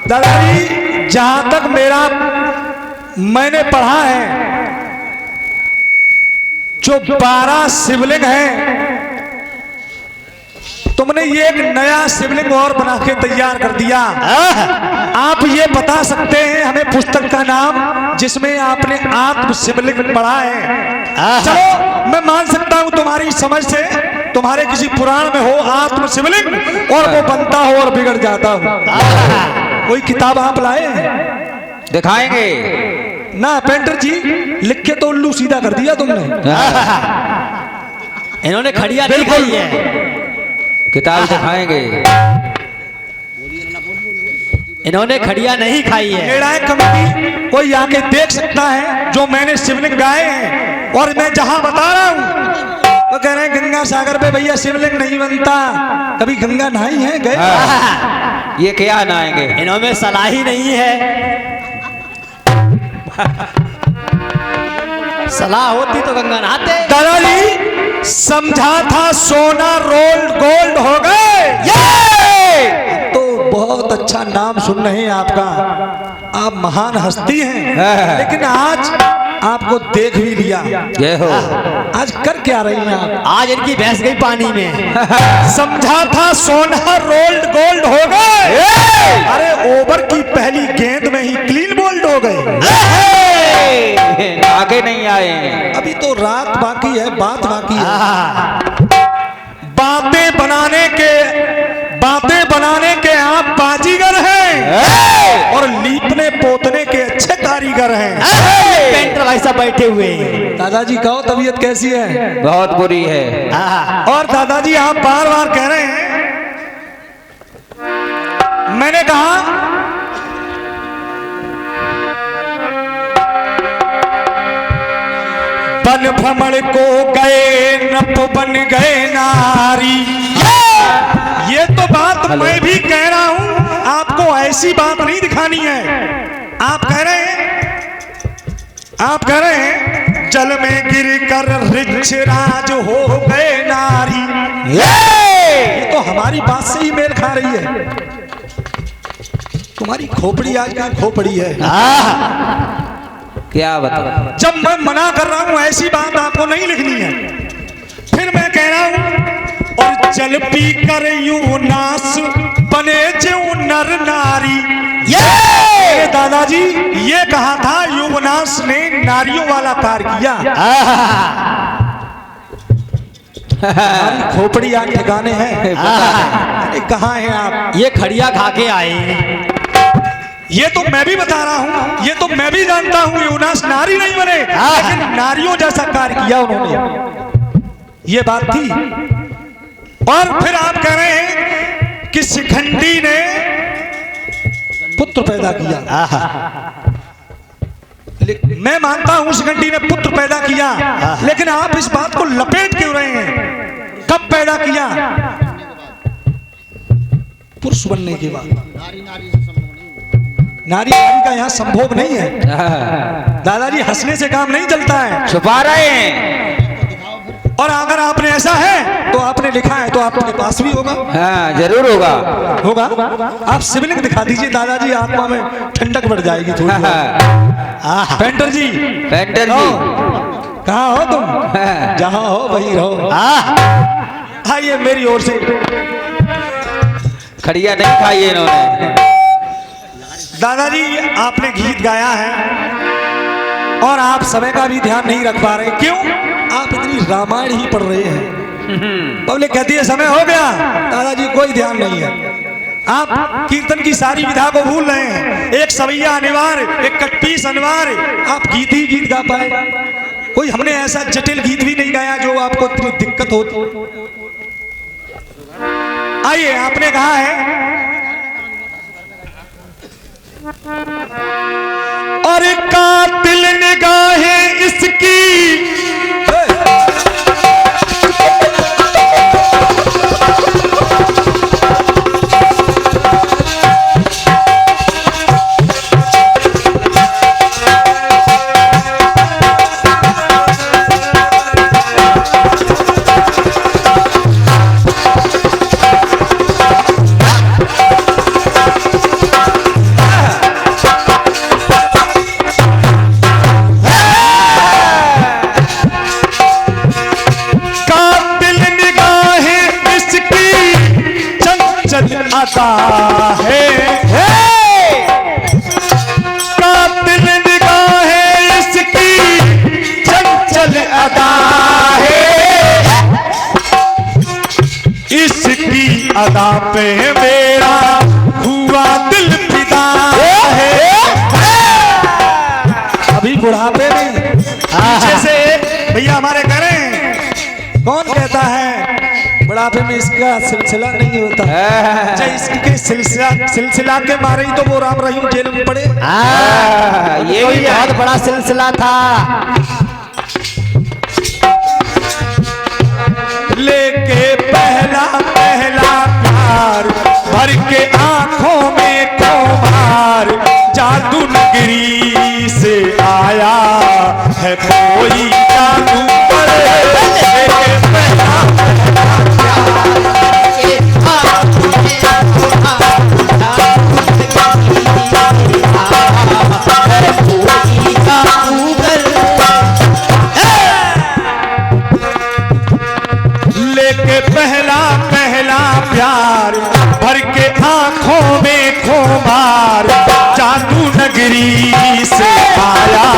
दादाजी जहां तक मैंने पढ़ा है, जो 12 शिवलिंग हैं, तुमने ये एक नया शिवलिंग और बना के तैयार कर दिया। आप ये बता सकते हैं हमें पुस्तक का नाम जिसमें आपने आत्म शिवलिंग पढ़ा है? चलो मैं मान सकता हूं तुम्हारी समझ से, तुम्हारे किसी पुराण में हो आत्म शिवलिंग और वो बनता हो और बिगड़ जाता हो। कोई किताब आप लाए? दिखाएंगे ना पेंटर जी, लिख के तो उल्लू सीधा कर दिया तुमने। इन्होंने खड़िया नहीं खाई है, किताब दिखाएंगे। इन्होंने खड़िया नहीं खाई है। मेरा कमिटी कोई आके देख सकता है जो मैंने शिवलिंग गाए हैं और मैं जहां बता रहा हूं वो कह रहे हैं गंगा सागर पे भैया शिवलिंग नहीं बनता। कभी गंगा नहाई है? गए? ये क्या नहाएंगे? इन्होंने सलाह ही नहीं है। सलाह होती तो गंगा नहाते। दादाजी समझा था सोना रोल्ड गोल्ड हो गए। ये तो बहुत अच्छा नाम सुन रहे हैं आपका, आप महान हस्ती हैं, लेकिन आज आपको देख भी लिया। जय हो। आज कर क्या रही हैं आप? आज इनकी भैंस गई पानी में। समझा था सोना रोल्ड गोल्ड हो गए, अरे ओवर की पहली गेंद में ही क्लीन बोल्ड हो गए। आगे नहीं आए, अभी तो रात बाकी है, बात बाकी है। बातें बनाने के आप बाजीगर हैं और लीपने पोतने के अच्छे कारीगर हैं। पेंटर भाई साहब बैठे हुए हैं। दादाजी कहो तबीयत कैसी है? बहुत बुरी है। और दादाजी आप बार बार कह रहे हैं, मैंने कहा बन भ्रमण को गए नप बन गए नारी। ये तो बात मैं भी कह रहा हूं, आपको ऐसी बात नहीं दिखानी है। आप कह रहे हैं जल में गिर कर रिच राज हो गए नारी। ये तो हमारी बात से ही मेल खा रही है। तुम्हारी खोपड़ी आज की खोपड़ी है। क्या बताओ? जब मैं मना कर रहा हूं ऐसी बात आपको नहीं लिखनी है, फिर मैं कह रहा हूं और जल पी कर यूं नास बने जो नर नारी। ये दादाजी ये कहा था युवनास ने नारियों वाला कार्य किया। खोपड़ी आज ठिकाने हैं। कहाँ हैं आप? ये खड़िया खा के आए। ये तो मैं भी बता रहा हूं, ये तो मैं भी जानता हूं यूनास नारी नहीं बने, लेकिन नारियों जैसा कार्य किया उन्होंने। ये बात थी। और फिर आप कह रहे हैं कि शिखंडी ने पुत्र पैदा किया। मैं मानता हूं शिखंडी ने पुत्र पैदा किया, लेकिन आप इस बात को लपेट क्यों रहे हैं? कब पैदा किया? पुरुष बनने के बाद। नारी का यहाँ संभोग नहीं है। दादाजी हंसने से काम नहीं चलता है, छुपा रहे हैं। और अगर आपने ऐसा है तो आपने लिखा है तो आपके पास भी होगा। हाँ जरूर होगा। आप शिवलिंग दिखा दीजिए दादाजी, आत्मा में ठंडक बढ़ जाएगी थोड़ी। पेंटर जी कहाँ हो तुम? जहाँ हो वहीं रहो। आइए मेरी ओर से। खड़िया नहीं खाई इन्होंने। दादाजी आपने गीत गाया है और आप समय का भी ध्यान नहीं रख पा रहे। क्यों? आप इतनी रामायण ही पढ़ रहे हैं। पब्लिक कहती है समय हो गया, दादाजी कोई ध्यान नहीं है। आप कीर्तन की सारी विधा को भूल रहे हैं। एक सवैया अनिवार्य, एक कटपीस अनिवार्य, आप गीत ही गीत गा पाए। कोई हमने ऐसा जटिल गीत भी नहीं गाया जो आपको इतनी दिक्कत होती। आइए आपने कहा है और कातिल निगाहें इसकी आता है, कातिल निगाहें इसकी चंचल अदा है, इसकी अदा पे मेरा हुआ दिल फिदा है। अभी बुढ़ापे में पीछे से भैया हमारे करें, कौन कहता है बुढ़ापे में इसका सिलसिला नहीं होता? अच्छा इसके सिलसिला के मारे ही तो वो राम रहीम जेल में पड़े। ये भी बहुत बड़ा सिलसिला था। लेके पहला पहला प्यार भर के आंखों में खुमार, जादू नगरी से आया है कोई जादूगर। लेके पहला लेके पहला पहला प्यार भर के आंखों में खुमार, जादू नगरी से आया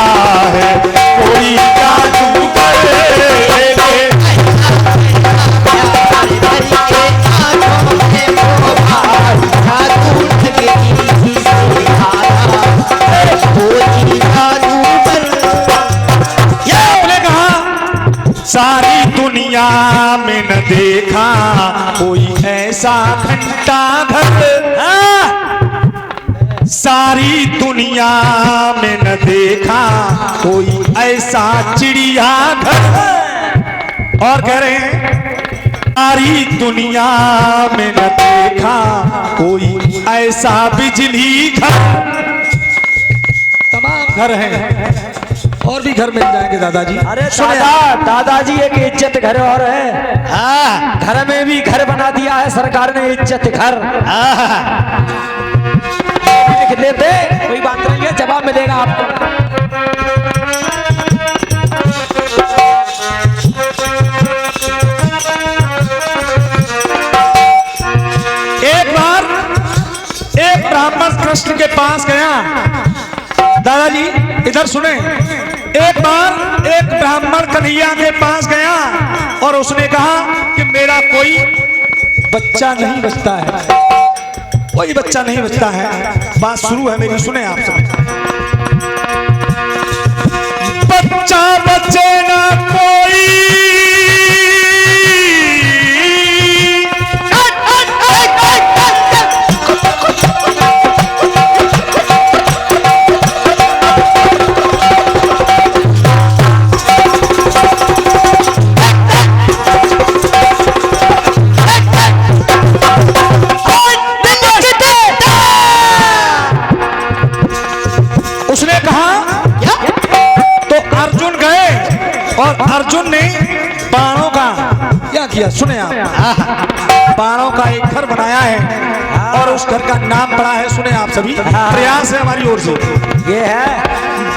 है कोई जादूगर। आपने कहा सारी दुनिया में न देखा कोई ऐसा घंटा घर, सारी दुनिया में न देखा कोई ऐसा चिड़िया घर। और कह रहे हैं सारी दुनिया में न देखा कोई ऐसा बिजली घर। तमाम घर हैं और भी घर मिल जाएंगे दादाजी। अरे सुने दादाजी एक इज्जत घर और है। हाँ, घर में भी घर बना दिया है सरकार ने, इज्जत घर। लिख देते, कोई बात नहीं है, जवाब मिलेगा आपको। एक बार एक ब्राह्मण कृष्ण के पास गया। दादाजी इधर सुने। एक बार एक ब्राह्मण कन्हैया के पास गया और उसने कहा कि मेरा कोई बच्चा नहीं बचता है, कोई बच्चा नहीं बचता है। बात शुरू है मेरी, सुने आप सब। बच्चा बचे ना कोई, उसने कहा तो अर्जुन गए और अर्जुन ने बाणों का क्या किया, सुने आप। बाणों का एक घर बनाया है और उस घर का नाम पड़ा है, सुने आप सभी, प्रयास है हमारी ओर से, ये है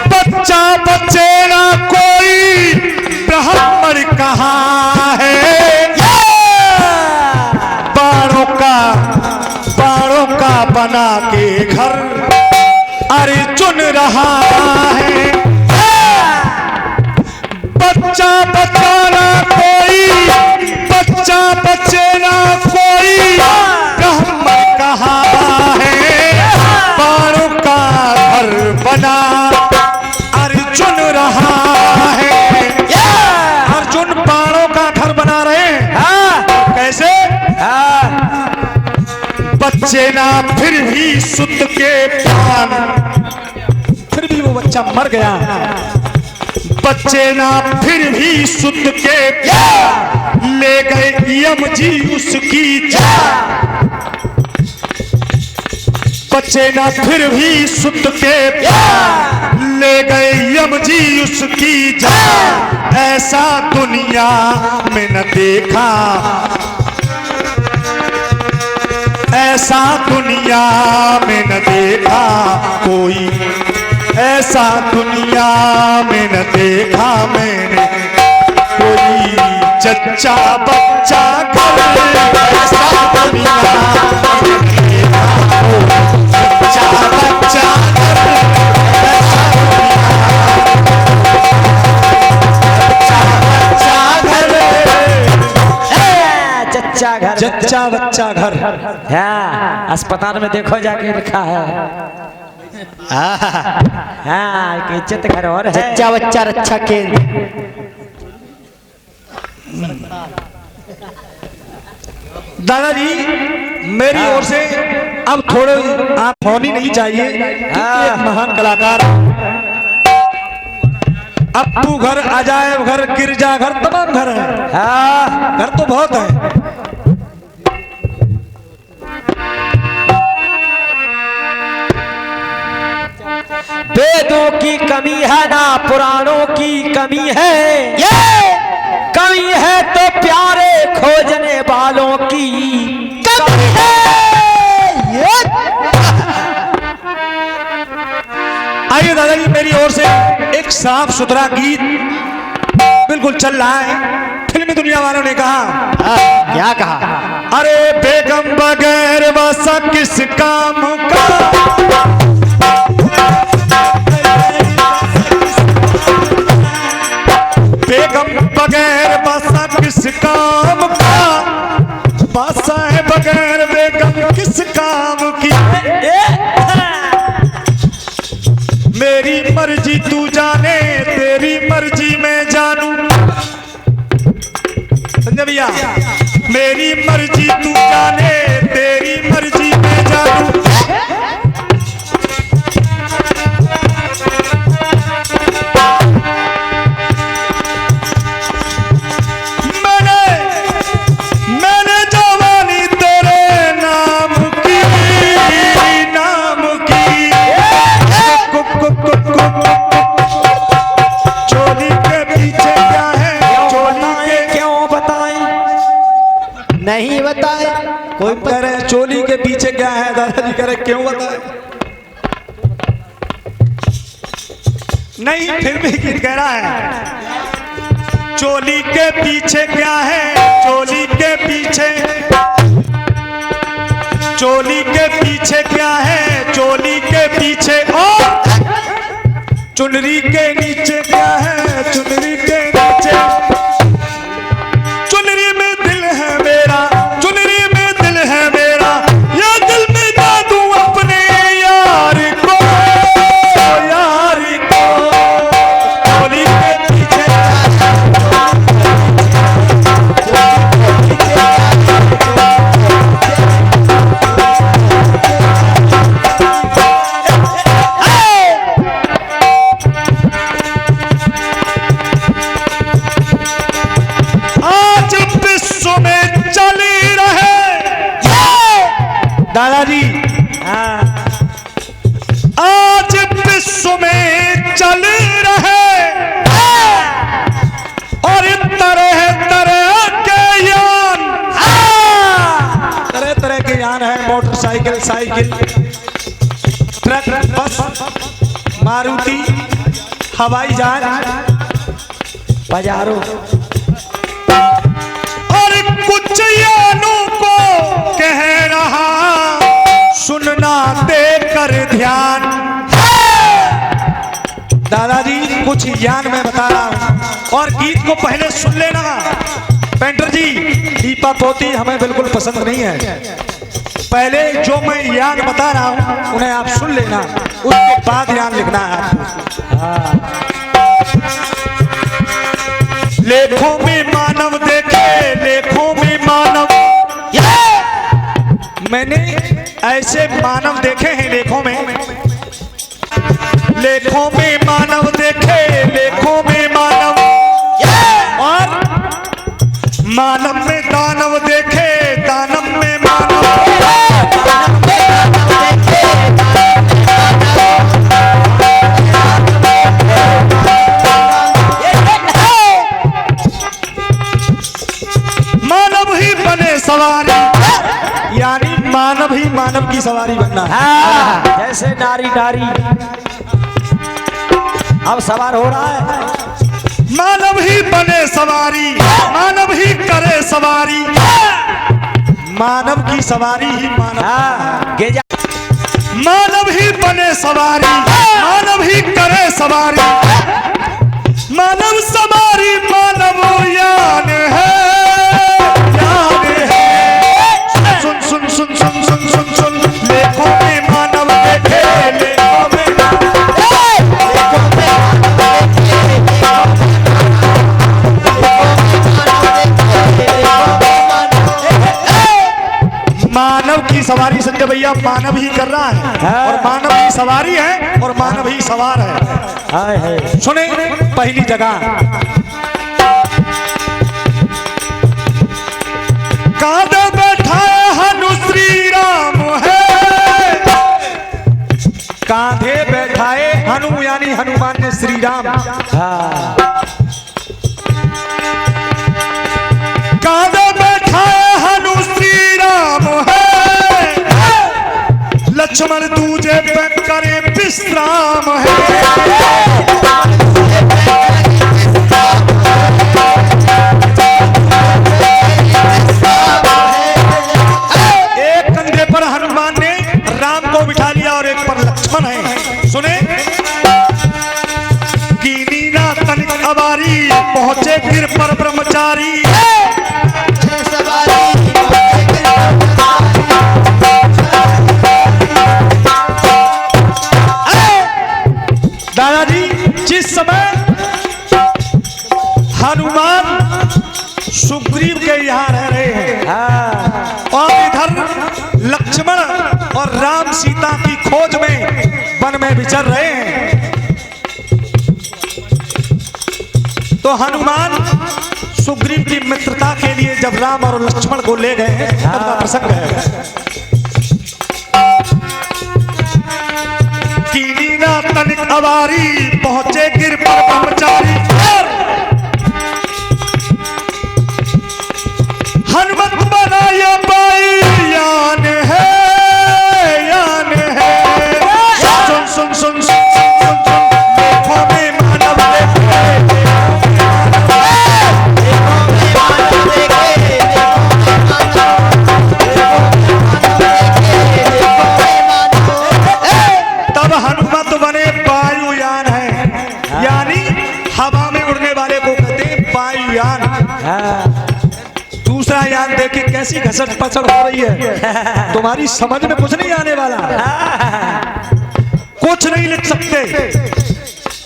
बच्चा बच्चे ना कोई ब्राह्मण कहाँ है, बाणों का बना के घर अर्जुन रहा है। बच्चा बचाना कोई, बच्चा बचेना कोई ब्राह्मण कहाँ है, बाणों का घर बना अर्जुन रहा है। अर्जुन बाणों का घर बना रहे हैं। कैसे? बच्चे ना फिर भी सुत के प्राण, फिर भी वो बच्चा मर गया। बच्चे ना फिर भी सुत के ले गए यम जी उसकी जान। बच्चे ना फिर भी सुत के ले गए यम जी उसकी जान। ऐसा दुनिया में न देखा, ऐसा दुनिया में न देखा कोई, ऐसा दुनिया में न देखा मैंने कोई जच्चा बच्चा घर। ऐसा दुनिया जच्चा घर। जच्चा बच्चा घर। हाँ, अस्पताल में देखो जाके लिखा है। हाँ, एक इज्जत घर और है। जच्चा बच्चा रक्षा केंद्र। दादाजी मेरी ओर से अब थोड़े आप होनी नहीं चाहिए क्योंकि एक महान कलाकार अप्पू घर, अजायब घर, गिरजा घर, तमाम घर हैं। हाँ, घर तो बहुत है। वेदों की कमी है ना पुराणों की कमी है, ये कमी है तो प्यारे खोजने वालों की कमी है। आइए दादाजी मेरी ओर से एक साफ सुथरा गीत बिल्कुल चल रहा है। फिल्मी दुनिया वालों ने कहा, क्या कहा? अरे बेगम बगैर वसा किस काम का, बेगम बगैर वसा किस काम का, बासा है बगैर बेगम किस काम की। मेरी मर्जी तू जाने, तेरी मर्जी मैं जानू। संजय भैया, मेरी मर्जी तू जाने, तेरी मर्जी मैं जानू। मैंने जवानी तेरे नाम की, नाम की। चोली के पीछे क्या है, चोली के क्यों बताएं? नहीं बताए। कोई कह रहे हैं चोली के पीछे क्या है, दादाजी कह रहे क्यों बताए। नहीं, फिर भी गीत कह रहा है चोली के पीछे क्या है, चोली के पीछे, चोली के पीछे क्या है, चोली के पीछे और चुनरी के नीचे क्या है, चुनरी के नीचे। चुनरी में दिल है मेरा, चुनरी में दिल है मेरा, या दिल में ना दूं अपने यार को, यार को। चोली के पीछे आज विश्व में चली रहे दादाजी, आज विश्व में चल रहे और तरह तरह के यान, तरह तरह के यान है। मोटरसाइकिल, साइकिल, ट्रक, बस, मारुति, हवाई जहाज, बाजारों और कुछ यानों को कह रहा सुनना देकर ध्यान। दादाजी कुछ यान मैं बता रहा हूं और गीत को पहले सुन लेना। पेंटर जी, दीपा पोती हमें बिल्कुल पसंद नहीं है। पहले जो मैं यान बता रहा हूं उन्हें आप सुन लेना, उसके बाद यान लिखना है आपको। लेखों में मानव देखे, लेखों में मानव, मैंने ऐसे मानव देखे हैं लेखों में, लेखों में मानव देखे, लेखों में मानव, और मानव में दानव देखे, दानव में मानव। मानव ही बने सवारी, यानी मानव ही मानव की सवारी बनना है। हाँ, जैसे नारी नारी अब सवार हो रहा है। मानव ही बने सवारी, मानव ही करे सवारी, मानव की सवारी ही मानव। हाँ, मानव ही बने सवारी, मानव ही करे सवारी, मानव सवारी मानव यान है, यान है। मानव की सवारी संजय भैया मानव ही कर रहा है और मानव ही सवारी है और मानव ही सवार है। हाय हाय। सुने पहली जगह कांधे बैठा हनु श्री राम है, कांधे बैठाए हनु यानी हनुमान ने श्री राम। हाँ। कांधे बैठाए हनु श्री राम है, लक्ष्मण दूजे पे करे विश्राम है। एक कंधे पर हनुमान ने राम को बिठा लिया और एक पर लक्ष्मण है। सुने कीनी ना तनिक अबारी पहुंचे गिर पर ब्रह्मचारी। दादाजी जिस समय हनुमान सुग्रीव के यहाँ रह रहे हैं और इधर लक्ष्मण और राम सीता की खोज में वन में विचर रहे हैं, तो हनुमान सुग्रीव की मित्रता के लिए जब राम और लक्ष्मण को ले गए हैं तब का प्रसंग है। कीनी ना तनिक अवारी पहुंचे गिर पर ब्रह्मचारी। हनुमत बनाया पाई यान है, यान है। सुन सुन सुन सुन सुन सुन देखो में मानव तब हनुमत बने वायुयान है, यानी हवा में उड़ने वाले को कहते हैं वायुयान। दूसरा यान देखे कैसी घसट पसट हो रही है, तुम्हारी समझ में कुछ नहीं आने वाला, कुछ नहीं लिख सकते।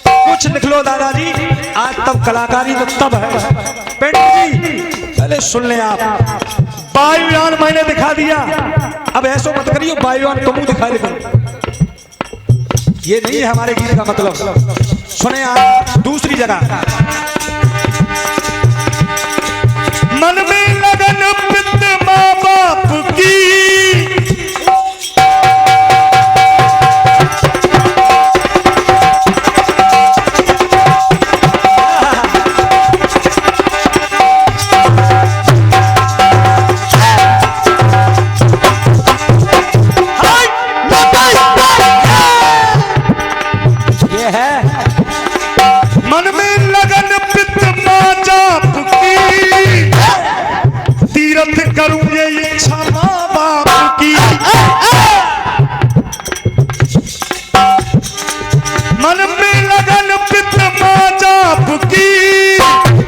कुछ लिख लो दादाजी, आज तब कलाकारी तो तब है। पेंटर जी पहले सुन ले आप, वायुयान मैंने दिखा दिया, अब ऐसा मत करियो वायुयान तुम दिखा दे, ये नहीं है हमारे गीत का मतलब। सुने आप दूसरी जगह मन में लगन पित माँ बाप की, ये है मन में लगन पित माँ बाप की, तीर्थ करूं ये इच्छा माँ बाप की। मन में लगन पित माँ बाप की,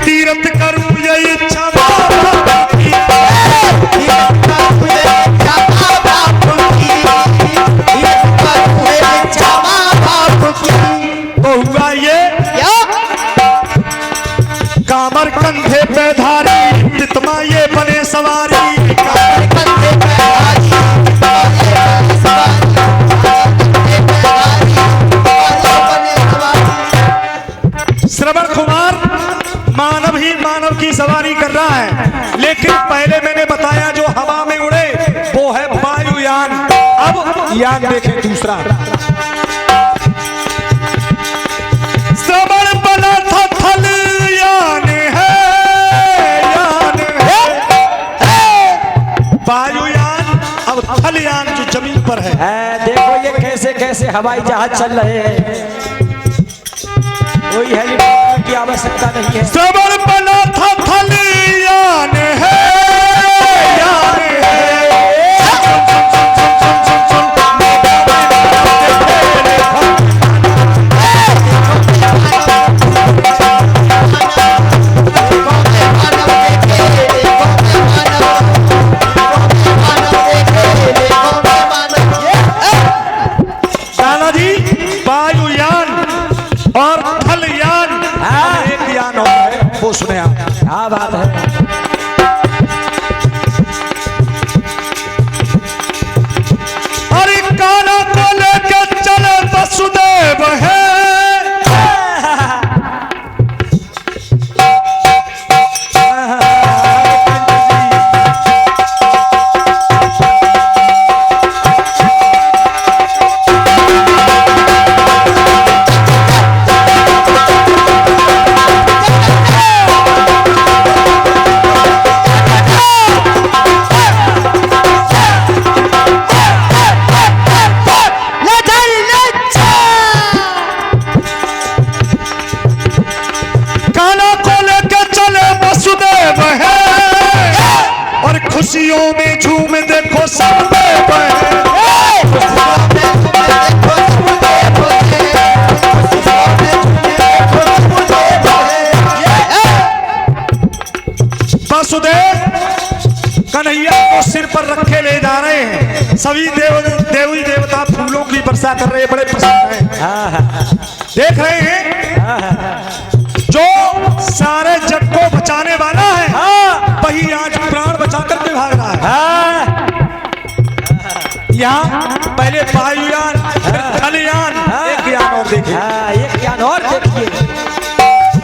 तीर्थ करूं ये इच्छा माँ बाप की। तो हुआ ये कामर कंधे पे धारी, तितमा ये बने सवारी। श्रवण कुमार मानव ही मानव की सवारी कर रहा है, लेकिन पहले मैंने बताया जो हवा में उड़े वो है वायुयान। अब यान देखें दूसरा, श्रवण बना था थल यान है, यान है वायुयान। अब थलयान जो जमीन पर है, देखो ये कैसे कैसे हवाई जहाज चल रहे हैं, कोई हेलीकॉप्टर की आवश्यकता नहीं है। श्रवण बना था थल यान है, यान है। दादाजी वायुयान और थलयान एक यान होता है, वो सुने आप। क्या बात है। और खुशियों में झूम देखो सब बहन। वासुदेव कन्हैया को सिर पर रखे ले जा रहे हैं। सभी देवी देवता फूलों की वर्षा कर रहे हैं, बड़े प्रसन्न हैं। देख रहे हैं जो सारे जग को बचाने वाला है वही आज प्राण बचा करके भाग रहा है। यहाँ पहले वायुयान फिर थलयान, एक यान और देखिए, एक ज्ञान और देखिए।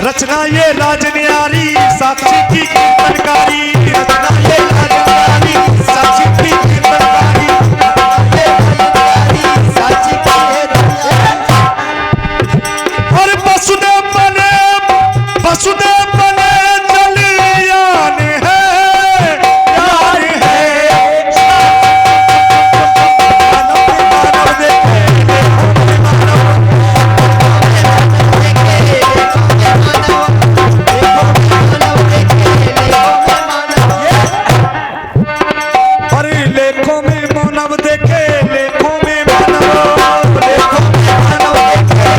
रचना ये राजन्यारी साक्षी की कीर्तनकारी, रचना ये राजन्यारी साक्षी की कीर्तनकारी। और वसुदेव बने जलयान है, यान है। मानव देखे अरे लेखों में मानव देखे, लेखों में मानव, लेखों में मानव देखे,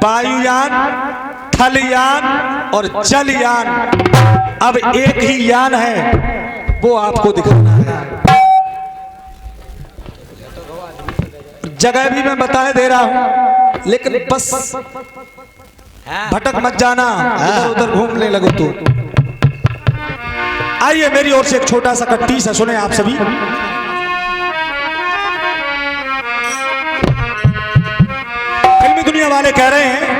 वायुयान, थलयान और जलयान, अब एक ही यान है, वो आपको दिखाना है। जगह भी मैं बताए दे रहा हूं, लेकिन बस भटक मत जाना, इधर उधर घूमने लगो तो। आइए मेरी ओर से एक छोटा सा कट्टी सा सुने आप सभी। फिल्मी दुनिया वाले कह रहे हैं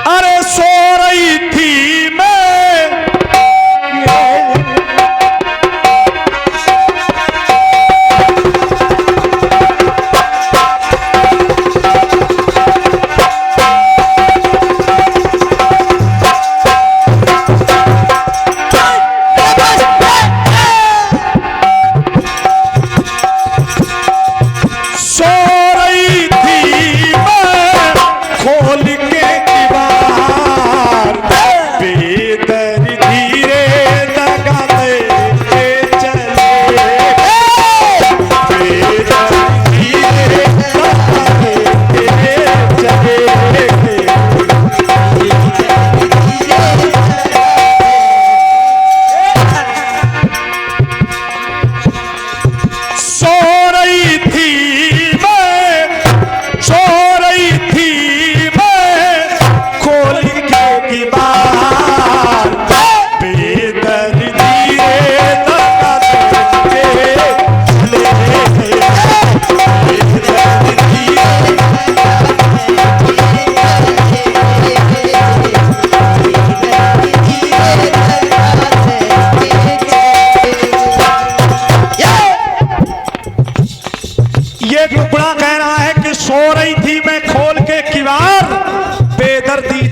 अरे सो रही थी मैं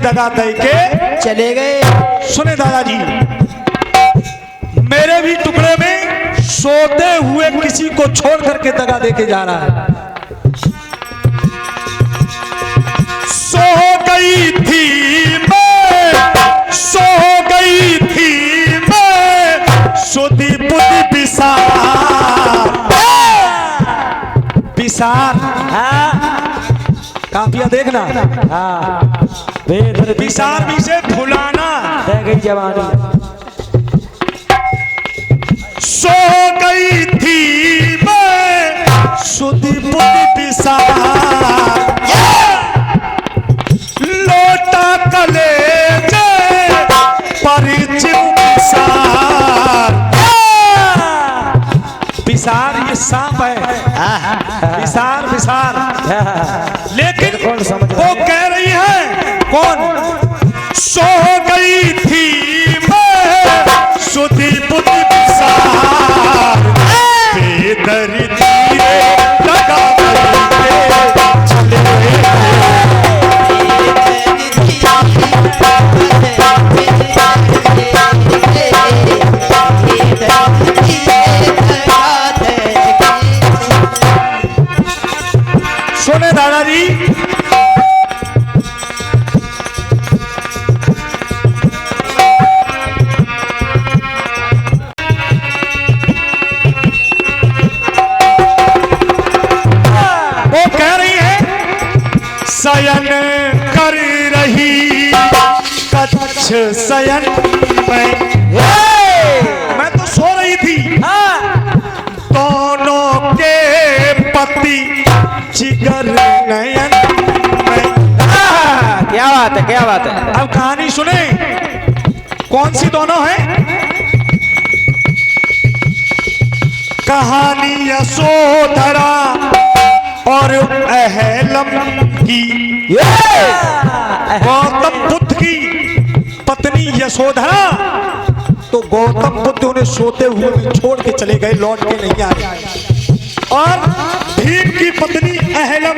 दगा दे के चले गए। सुने दादाजी, मेरे भी टुकड़े में सोते हुए किसी को छोड़ करके दगा दे के जा रहा है। सो गई थी मैं, सो गई थी मैं, सुधी बुद्धि बिसार, बिसार कापिया देखना, बिसार भी से भुलाना, गई जवानी। सो गई थी मैं सुधी बुद्धि बिसार, लोटा कलेजे परिचित बिसार। बिसार ये सांप है, बिसार बिसार। लेकिन वो कह रही है कौन? सो गई थी मैं सुधी बुद्धि बिसार, बेदर्दी लगा चले शयन में। मैं तो सो रही थी, दोनों के पति जिगर नयन में। क्या बात है, क्या बात है। अब कहानी सुने, कौन सी दोनों है? कहानी यशोधरा और अहलम की। गौतम बुद्ध की पत्नी यशोधरा, तो गौतम बुद्ध उन्हें सोते हुए छोड़ के चले गए, लौट के नहीं आए। और भीम की पत्नी अहलम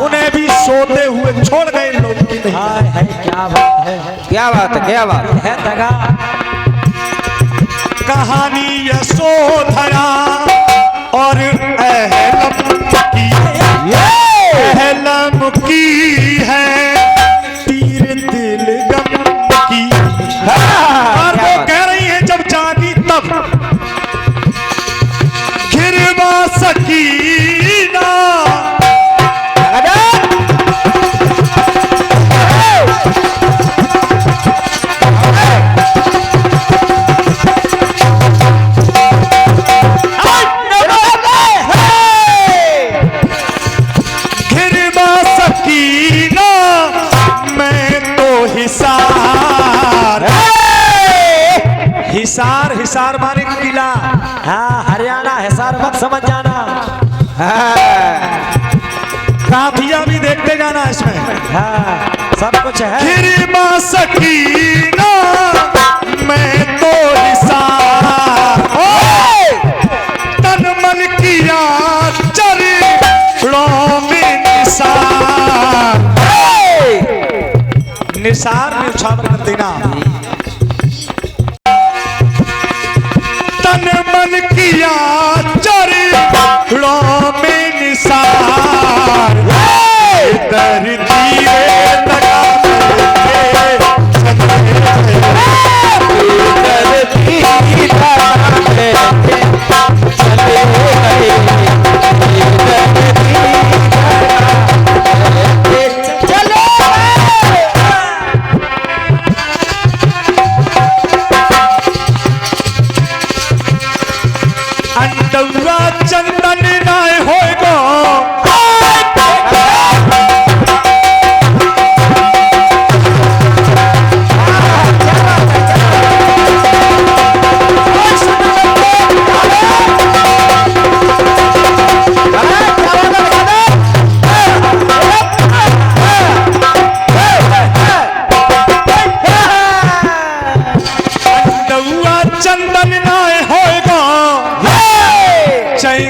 उन्हें भी सोते हुए छोड़ गए, लौट के नहीं आए। क्या बात है, क्या बात है, क्या बात है। दगा कहानी यशोधरा और अहलम की। अहलम की है पीर दिलगम की। और वो कह रही है जब जागी तब घिरवा सकीना। हिसार, हिसार माने किला। हाँ, हरियाणा हिसार मत समझ जाना। काफिया भी देखते जाना इसमें। हाँ, सब कुछ है। गिरवा सकीना मैं तो हिसार, तन मन किया चरणों में निसार। निसार में उछावर कर देना। तन मन किया चरणों में निसार। दर्दी लगा अंडवा चंदन नाय होएगो।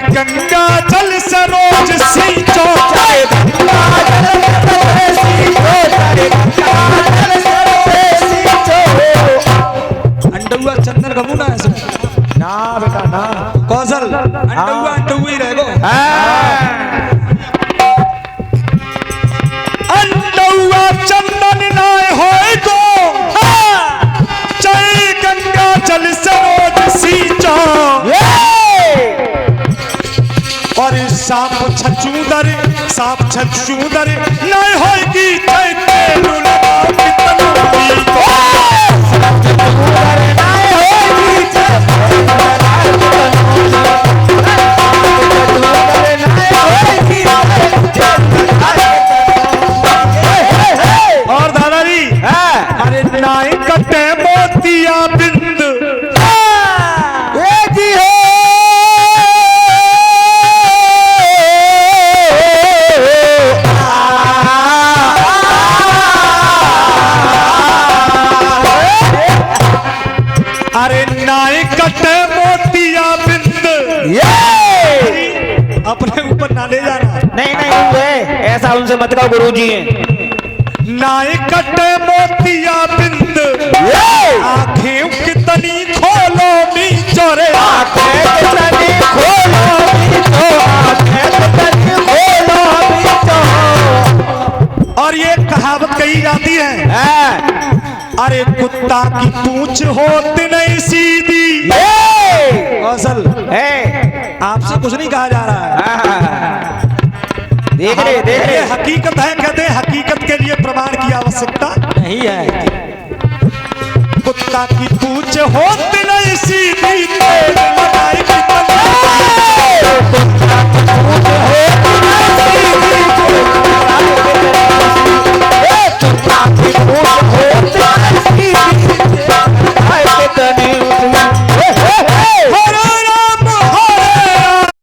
गंगा जल से रोज सींचो, अंडुआ चंदन कबू ना है ना बेटा ना। कौशल अंडुआ अंडुआ ही रहेगो। अंडुआ चंदन नाय होएगो, जय गंगा जल से रोज सींचो। और सांप छछूदर, सांप छछूदर नहीं होगी जय तेरू लगा कितनी को। और दादाजी अरे नाई कटे मोतिया बिंद कटे मोतिया बिंद। अपने ऊपर ना ले जाना। नहीं नहीं, ऐसा उनसे मत कहो, गुरुजी हैं। नाई कटे मोतिया बिंद, आंखें कितनी खोलो नीचो रे। आंखें कितनी खोलो नीचो, आंखें कितनी खोलो नीचो। और ये कहावत कही जाती है, अरे कुत्ता की पूंछ होती नहीं सीधी। कौशल आपसे कुछ नहीं कहा जा रहा है। देख रहे हकीकत है, कहते हैं हकीकत के लिए प्रमाण की आवश्यकता नहीं है। सीता की पूछ होते